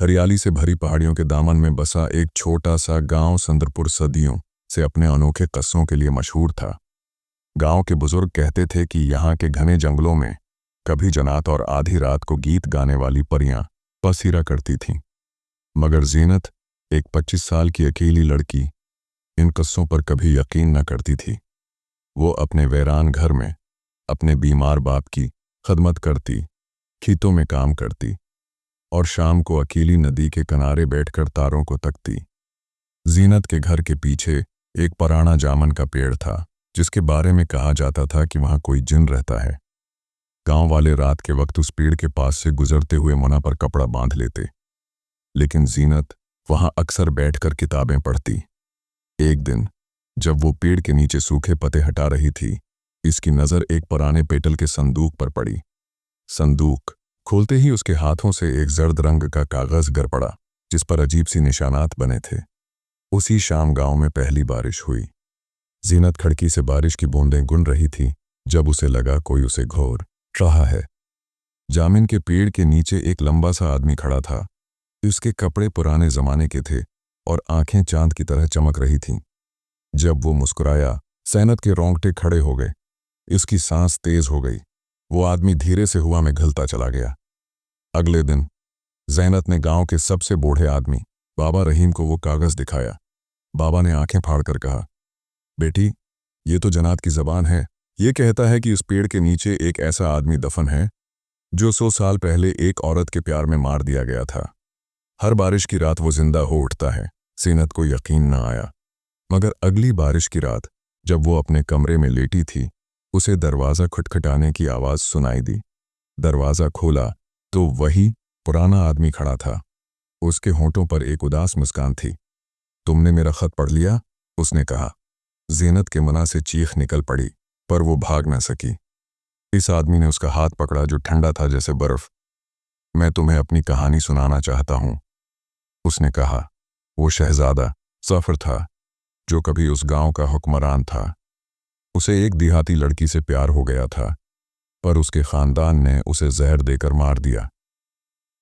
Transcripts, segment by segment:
हरियाली से भरी पहाड़ियों के दामन में बसा एक छोटा सा गांव संदरपुर सदियों से अपने अनोखे कस्सों के लिए मशहूर था। गांव के बुजुर्ग कहते थे कि यहाँ के घने जंगलों में कभी जन्नत और आधी रात को गीत गाने वाली परियां बसेरा करती थीं। मगर जीनत, एक 25 साल की अकेली लड़की, इन कस्सों पर कभी यकीन न करती थी। वो अपने वीरान घर में अपने बीमार बाप की खदमत करती, खेतों में काम करती और शाम को अकेली नदी के किनारे बैठकर तारों को तकती। जीनत के घर के पीछे एक पुराना जामन का पेड़ था, जिसके बारे में कहा जाता था कि वहां कोई जिन रहता है। गांव वाले रात के वक्त उस पेड़ के पास से गुजरते हुए मुना पर कपड़ा बांध लेते, लेकिन जीनत वहां अक्सर बैठकर किताबें पढ़ती। एक दिन जब वो पेड़ के नीचे सूखे पत्ते हटा रही थी, इसकी नज़र एक पुराने पेटल के संदूक पर पड़ी। संदूक खोलते ही उसके हाथों से एक जर्द रंग का कागज गिर पड़ा, जिस पर अजीब सी निशानात बने थे। उसी शाम गांव में पहली बारिश हुई। जीनत खिड़की से बारिश की बूंदें गुन रही थी जब उसे लगा कोई उसे घोर रहा है। जामिन के पेड़ के नीचे एक लंबा सा आदमी खड़ा था। उसके कपड़े पुराने जमाने के थे और आंखें चांद की तरह चमक रही थीं। जब वो मुस्कुराया, सैनत के रोंगटे खड़े हो गए। उसकी सांस तेज हो गई। वो आदमी धीरे से हवा में घिलता चला गया। अगले दिन जैनत ने गांव के सबसे बूढ़े आदमी बाबा रहीम को वो कागज दिखाया। बाबा ने आंखें फाड़कर कहा, बेटी, ये तो जन्नत की जबान है। ये कहता है कि इस पेड़ के नीचे एक ऐसा आदमी दफन है जो 100 साल पहले एक औरत के प्यार में मार दिया गया था। हर बारिश की रात वो जिंदा हो उठता है। जीनत को यकीन न आया, मगर अगली बारिश की रात जब वो अपने कमरे में लेटी थी, उसे दरवाज़ा खटखटाने की आवाज़ सुनाई दी। दरवाज़ा खोला तो वही पुराना आदमी खड़ा था। उसके होंठों पर एक उदास मुस्कान थी। तुमने मेरा खत पढ़ लिया? उसने कहा। जीनत के मुंह से चीख निकल पड़ी, पर वो भाग न सकी। इस आदमी ने उसका हाथ पकड़ा जो ठंडा था जैसे बर्फ। मैं तुम्हें अपनी कहानी सुनाना चाहता हूं, उसने कहा। वो शहजादा सफर था जो कभी उस गांव का हुक्मरान था। उसे एक देहाती लड़की से प्यार हो गया था, पर उसके खानदान ने उसे जहर देकर मार दिया।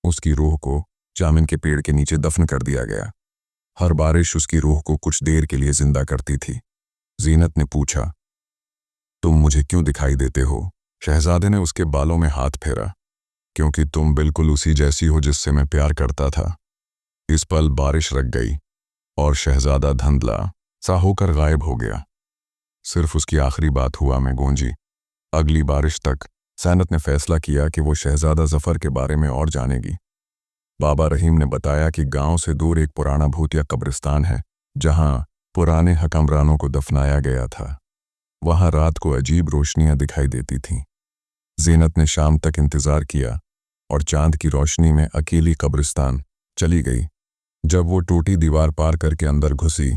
उसकी रूह को जामिन के पेड़ के नीचे दफन कर दिया गया। हर बारिश उसकी रूह को कुछ देर के लिए जिंदा करती थी। जीनत ने पूछा, तुम मुझे क्यों दिखाई देते हो? शहजादे ने उसके बालों में हाथ फेरा। क्योंकि तुम बिल्कुल उसी जैसी हो जिससे मैं प्यार करता था। इस पल बारिश रुक गई और शहजादा धुंधला सा होकर गायब हो गया। सिर्फ उसकी आखिरी बात हुआ में गूंजी। अगली बारिश तक सैनत ने फैसला किया कि वो शहजादा जफर के बारे में और जानेगी। बाबा रहीम ने बताया कि गांव से दूर एक पुराना भूतिया कब्रिस्तान है, जहां पुराने हुक्मरानों को दफनाया गया था। वहां रात को अजीब रोशनियां दिखाई देती थीं। जीनत ने शाम तक इंतजार किया और चांद की रोशनी में अकेली कब्रिस्तान चली गई। जब वो टूटी दीवार पार करके अंदर घुसी,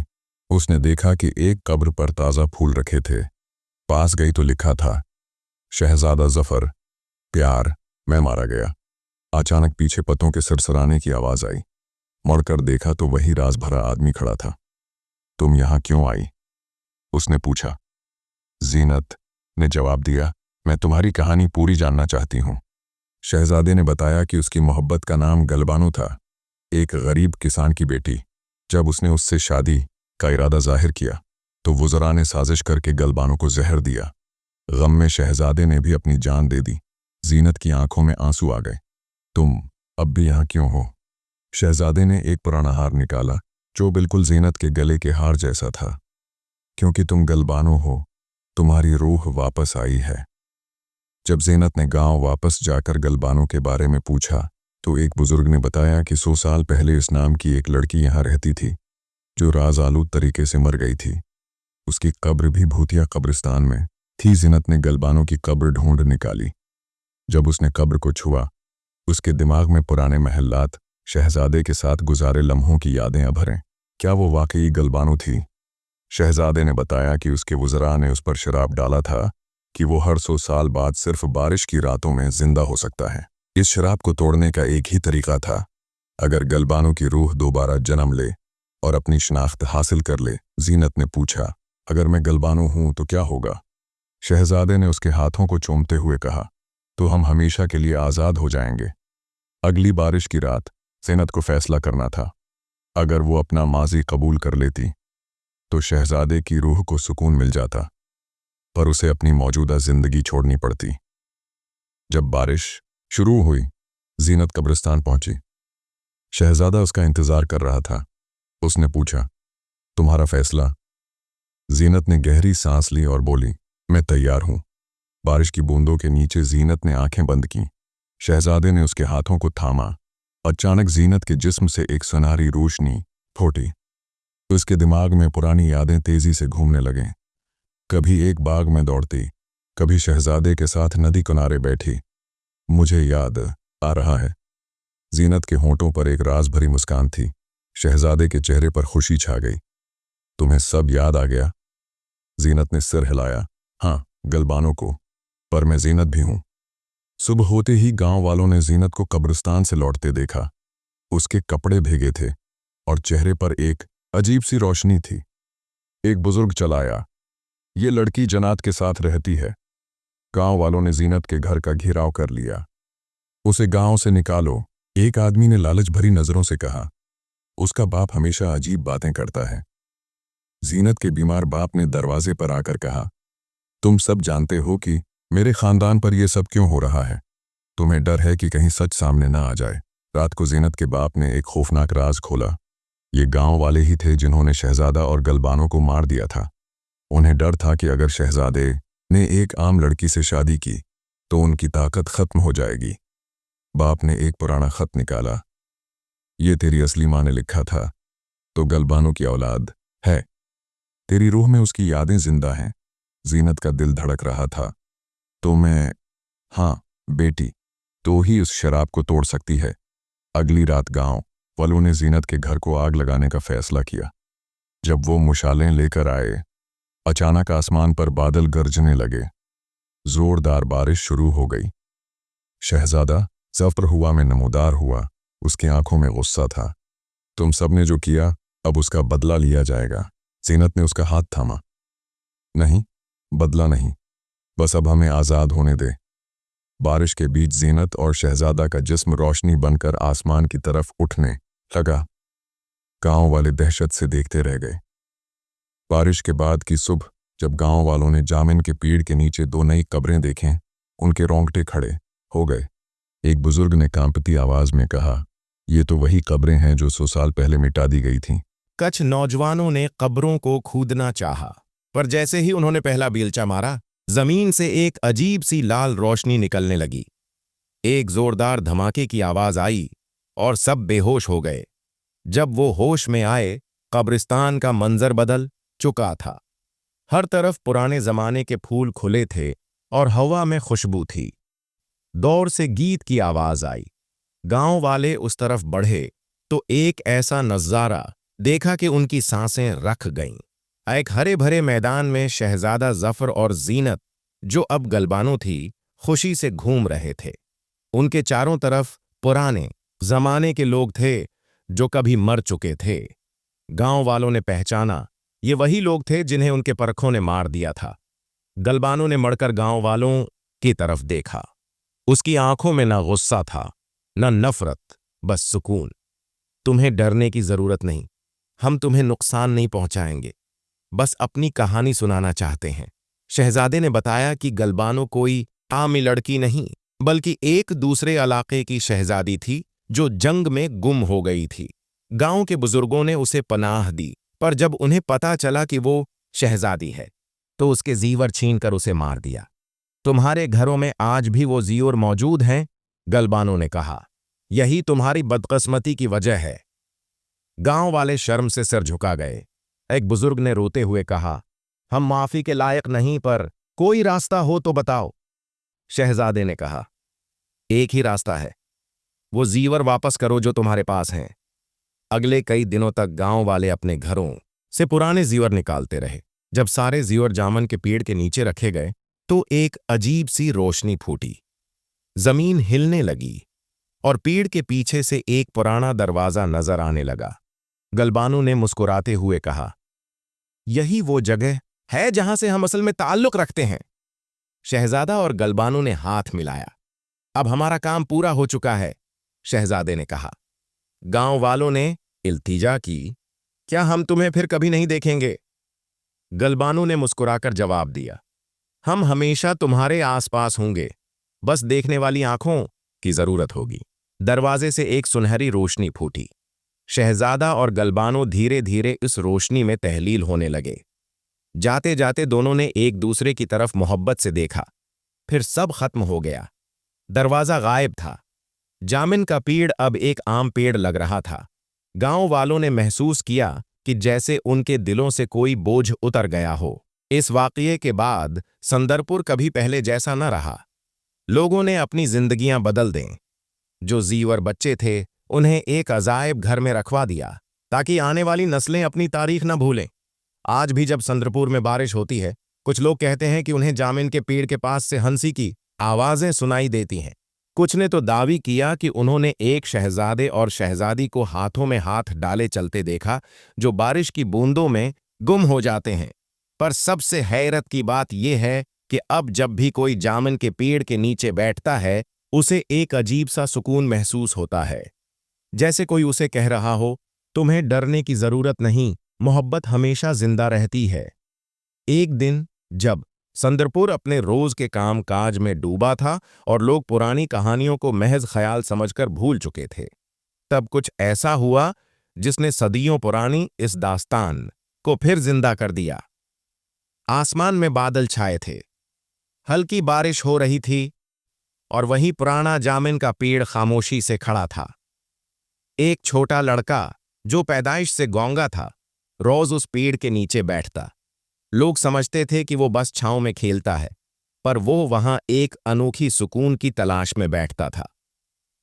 उसने देखा कि एक कब्र पर ताज़ा फूल रखे थे। पास गई तो लिखा था, शहजादा जफर, प्यार मैं मारा गया। अचानक पीछे पत्तों के सरसराने की आवाज़ आई। मुड़कर देखा तो वही राज भरा आदमी खड़ा था। तुम यहाँ क्यों आई? उसने पूछा। जीनत ने जवाब दिया, मैं तुम्हारी कहानी पूरी जानना चाहती हूँ। शहजादे ने बताया कि उसकी मोहब्बत का नाम गलबानो था, एक गरीब किसान की बेटी। जब उसने उससे शादी का इरादा जाहिर किया तो वुज़रा ने साजिश करके गलबानो को जहर दिया। गम में शहजादे ने भी अपनी जान दे दी। जीनत की आंखों में आंसू आ गए। तुम अब भी यहाँ क्यों हो? शहजादे ने एक पुराना हार निकाला जो बिल्कुल जीनत के गले के हार जैसा था। क्योंकि तुम गलबानो हो, तुम्हारी रूह वापस आई है। जब जीनत ने गांव वापस जाकर गलबानो के बारे में पूछा तो एक बुजुर्ग ने बताया कि 100 साल पहले इस नाम की एक लड़की यहाँ रहती थी जो राज आलूद तरीके से मर गई थी। उसकी कब्र भी भूतिया कब्रिस्तान में थी। जीनत ने गलबानो की कब्र ढूंढ निकाली। जब उसने कब्र को छुआ, उसके दिमाग में पुराने महलात, शहजादे के साथ गुजारे लम्हों की यादें अभरें। क्या वो वाकई गलबानो थी? शहजादे ने बताया कि उसके वुज़रा ने उस पर शराब डाला था कि वो हर 100 साल बाद सिर्फ बारिश की रातों में जिंदा हो सकता है। इस शराब को तोड़ने का एक ही तरीका था, अगर गलबानो की रूह दोबारा जन्म ले और अपनी शनाख्त हासिल कर ले। जीनत ने पूछा, अगर मैं गलबानो हूं तो क्या होगा? शहजादे ने उसके हाथों को चूमते हुए कहा, तो हम हमेशा के लिए आज़ाद हो जाएंगे। अगली बारिश की रात ज़ीनत को फैसला करना था। अगर वो अपना माजी कबूल कर लेती तो शहजादे की रूह को सुकून मिल जाता, पर उसे अपनी मौजूदा जिंदगी छोड़नी पड़ती। जब बारिश शुरू हुई, ज़ीनत कब्रिस्तान पहुंची। शहजादा उसका इंतजार कर रहा था। उसने पूछा, तुम्हारा फैसला? ज़ीनत ने गहरी सांस ली और बोली, मैं तैयार हूं। बारिश की बूंदों के नीचे ज़ीनत ने आंखें बंद की। शहजादे ने उसके हाथों को थामा। अचानक ज़ीनत के जिस्म से एक सुनहरी रोशनी फूटी। तो उसके दिमाग में पुरानी यादें तेजी से घूमने लगें। कभी एक बाग में दौड़ती, कभी शहजादे के साथ नदी किनारे बैठी। मुझे याद आ रहा है। ज़ीनत के होंठों पर एक राज भरी मुस्कान थी। शहजादे के चेहरे पर खुशी छा गई। तुम्हें सब याद आ गया? ज़ीनत ने सिर हिलाया। हाँ, गलबानों को, पर मैं ज़ीनत भी हूं। सुबह होते ही गांव वालों ने ज़ीनत को कब्रिस्तान से लौटते देखा। उसके कपड़े भीगे थे और चेहरे पर एक अजीब सी रोशनी थी। एक बुजुर्ग चलाया, ये लड़की जन्नत के साथ रहती है। गांव वालों ने ज़ीनत के घर का घेराव कर लिया। उसे गांव से निकालो, एक आदमी ने लालच भरी नजरों से कहा। उसका बाप हमेशा अजीब बातें करता है। ज़ीनत के बीमार बाप ने दरवाजे पर आकर कहा, तुम सब जानते हो कि मेरे खानदान पर यह सब क्यों हो रहा है। तुम्हें डर है कि कहीं सच सामने ना आ जाए। रात को ज़ीनत के बाप ने एक खौफनाक राज खोला। ये गांव वाले ही थे जिन्होंने शहजादा और गलबानों को मार दिया था। उन्हें डर था कि अगर शहजादे ने एक आम लड़की से शादी की तो उनकी ताकत खत्म हो जाएगी। बाप ने एक पुराना खत निकाला। ये तेरी असली माँ ने लिखा था, तो गलबानों की औलाद है। तेरी रूह में उसकी यादें जिंदा हैं। ज़ीनत का दिल धड़क रहा था। तो मैं, हाँ बेटी, तो ही उस शराब को तोड़ सकती है। अगली रात गांव वालों ने ज़ीनत के घर को आग लगाने का फैसला किया। जब वो मुशालें लेकर आए, अचानक आसमान पर बादल गरजने लगे। जोरदार बारिश शुरू हो गई। शहजादा सफ़र हुआ में नमूदार हुआ। उसकी आंखों में गुस्सा था। तुम सबने जो किया, अब उसका बदला लिया जाएगा। ज़ीनत ने उसका हाथ थामा। नहीं, बदला नहीं, बस अब हमें आज़ाद होने दे। बारिश के बीच ज़ीनत और शहजादा का जिस्म रोशनी बनकर आसमान की तरफ उठने लगा। गांव वाले दहशत से देखते रह गए। बारिश के बाद की सुबह जब गांव वालों ने जामिन के पेड़ के नीचे दो नई कब्रें देखें, उनके रोंगटे खड़े हो गए। एक बुजुर्ग ने कांपती आवाज में कहा, ये तो वही कब्रें हैं जो 100 साल पहले मिटा दी गई थीं। कुछ नौजवानों ने कब्रों को खोदना चाहा, पर जैसे ही उन्होंने पहला बेलचा मारा, जमीन से एक अजीब सी लाल रोशनी निकलने लगी। एक जोरदार धमाके की आवाज आई और सब बेहोश हो गए। जब वो होश में आए, कब्रिस्तान का मंजर बदल चुका था। हर तरफ पुराने जमाने के फूल खुले थे और हवा में खुशबू थी। दौर से गीत की आवाज आई। गांव वाले उस तरफ बढ़े तो एक ऐसा नज़ारा देखा कि उनकी सांसें रख गईं। एक हरे भरे मैदान में शहजादा जफर और ज़ीनत, जो अब गलबानो थी, खुशी से घूम रहे थे। उनके चारों तरफ पुराने जमाने के लोग थे जो कभी मर चुके थे। गांव वालों ने पहचाना, ये वही लोग थे जिन्हें उनके परखों ने मार दिया था। गलबानों ने मड़कर गांव वालों की तरफ देखा। उसकी आंखों में न गुस्सा था, न नफरत, बस सुकून। तुम्हें डरने की जरूरत नहीं, हम तुम्हें नुकसान नहीं पहुंचाएंगे, बस अपनी कहानी सुनाना चाहते हैं। शहजादे ने बताया कि गलबानो कोई आम लड़की नहीं, बल्कि एक दूसरे इलाके की शहजादी थी जो जंग में गुम हो गई थी। गांव के बुजुर्गों ने उसे पनाह दी, पर जब उन्हें पता चला कि वो शहजादी है, तो उसके जीवर छीनकर उसे मार दिया। तुम्हारे घरों में आज भी वो जीवर मौजूद हैं, गलबानों ने कहा। यही तुम्हारी बदकिस्मती की वजह है। गांव वाले शर्म से सिर झुका गए। एक बुजुर्ग ने रोते हुए कहा, हम माफी के लायक नहीं, पर कोई रास्ता हो तो बताओ। शहजादे ने कहा, एक ही रास्ता है, वो जीवर वापस करो जो तुम्हारे पास हैं। अगले कई दिनों तक गांव वाले अपने घरों से पुराने जीवर निकालते रहे। जब सारे जीवर जामन के पेड़ के नीचे रखे गए तो एक अजीब सी रोशनी फूटी। जमीन हिलने लगी और पेड़ के पीछे से एक पुराना दरवाजा नजर आने लगा। गलबानों ने मुस्कुराते हुए कहा, यही वो जगह है जहां से हम असल में ताल्लुक रखते हैं। शहजादा और गलबानों ने हाथ मिलाया। अब हमारा काम पूरा हो चुका है, शहजादे ने कहा। गांव वालों ने इल्तिजा की, क्या हम तुम्हें फिर कभी नहीं देखेंगे? गलबानों ने मुस्कुराकर जवाब दिया, हम हमेशा तुम्हारे आसपास होंगे, बस देखने वाली आंखों की जरूरत होगी। दरवाजे से एक सुनहरी रोशनी फूटी। शहजादा और गलबानो धीरे धीरे इस रोशनी में तहलील होने लगे। जाते जाते दोनों ने एक दूसरे की तरफ मोहब्बत से देखा, फिर सब खत्म हो गया। दरवाजा गायब था। जामिन का पेड़ अब एक आम पेड़ लग रहा था। गांव वालों ने महसूस किया कि जैसे उनके दिलों से कोई बोझ उतर गया हो। इस वाकये के बाद संदरपुर कभी पहले जैसा न रहा। लोगों ने अपनी जिंदगियां बदल दें। जो जीवर बच्चे थे उन्हें एक अजायब घर में रखवा दिया ताकि आने वाली नस्लें अपनी तारीख न भूलें। आज भी जब संदरपुर में बारिश होती है, कुछ लोग कहते हैं कि उन्हें जामिन के पेड़ के पास से हंसी की आवाजें सुनाई देती हैं। कुछ ने तो दावी किया कि उन्होंने एक शहजादे और शहजादी को हाथों में हाथ डाले चलते देखा, जो बारिश की बूंदों में गुम हो जाते हैं। पर सबसे हैरत की बात यह है कि अब जब भी कोई जामिन के पेड़ के नीचे बैठता है, उसे एक अजीब सा सुकून महसूस होता है, जैसे कोई उसे कह रहा हो, तुम्हें डरने की जरूरत नहीं, मोहब्बत हमेशा जिंदा रहती है। एक दिन जब संदरपुर अपने रोज के काम काज में डूबा था और लोग पुरानी कहानियों को महज ख्याल समझकर भूल चुके थे, तब कुछ ऐसा हुआ जिसने सदियों पुरानी इस दास्तान को फिर जिंदा कर दिया। आसमान में बादल छाए थे, हल्की बारिश हो रही थी और वहीं पुराना जामिन का पेड़ खामोशी से खड़ा था। एक छोटा लड़का जो पैदाइश से गौंगा था, रोज उस पेड़ के नीचे बैठता। लोग समझते थे कि वो बस छांव में खेलता है, पर वो वहां एक अनोखी सुकून की तलाश में बैठता था।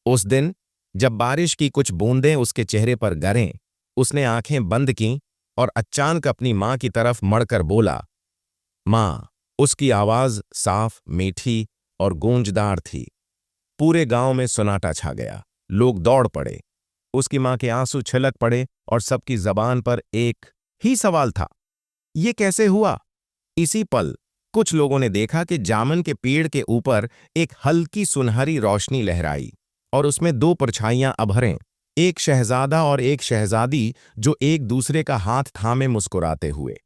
उस दिन जब बारिश की कुछ बूंदें उसके चेहरे पर गिरें, उसने आंखें बंद कीं और अचानक अपनी मां की तरफ मड़कर बोला, मां। उसकी आवाज साफ, मीठी और गूंजदार थी। पूरे गांव में सन्नाटा छा गया। लोग दौड़ पड़े, उसकी मां के आंसू छलक पड़े और सबकी जबान पर एक ही सवाल था, ये कैसे हुआ? इसी पल कुछ लोगों ने देखा कि जामुन के पेड़ के ऊपर एक हल्की सुनहरी रोशनी लहराई और उसमें दो परछाइयां अभरें, एक शहजादा और एक शहजादी जो एक दूसरे का हाथ थामे मुस्कुराते हुए।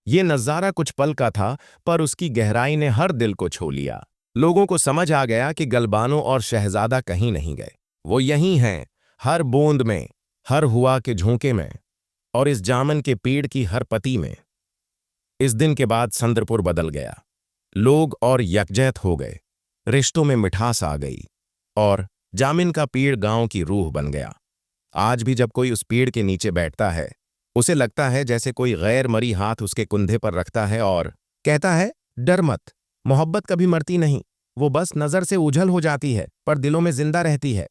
ये नजारा कुछ पल का था, पर उसकी गहराई ने हर दिल को छू लिया। लोगों को समझ आ गया कि गलबानो और शहजादा कहीं नहीं गए, वो यहीं हैं, हर बूंद में, हर हुआ के झोंके में और इस जामुन के पेड़ की हर पत्ती में। इस दिन के बाद संदरपुर बदल गया। लोग और यकजहत हो गए, रिश्तों में मिठास आ गई और जामुन का पेड़ गांव की रूह बन गया। आज भी जब कोई उस पेड़ के नीचे बैठता है, उसे लगता है जैसे कोई गैर मरी हाथ उसके कंधे पर रखता है और कहता है, डर मत, मोहब्बत कभी मरती नहीं, वो बस नजर से ओझल हो जाती है पर दिलों में जिंदा रहती है।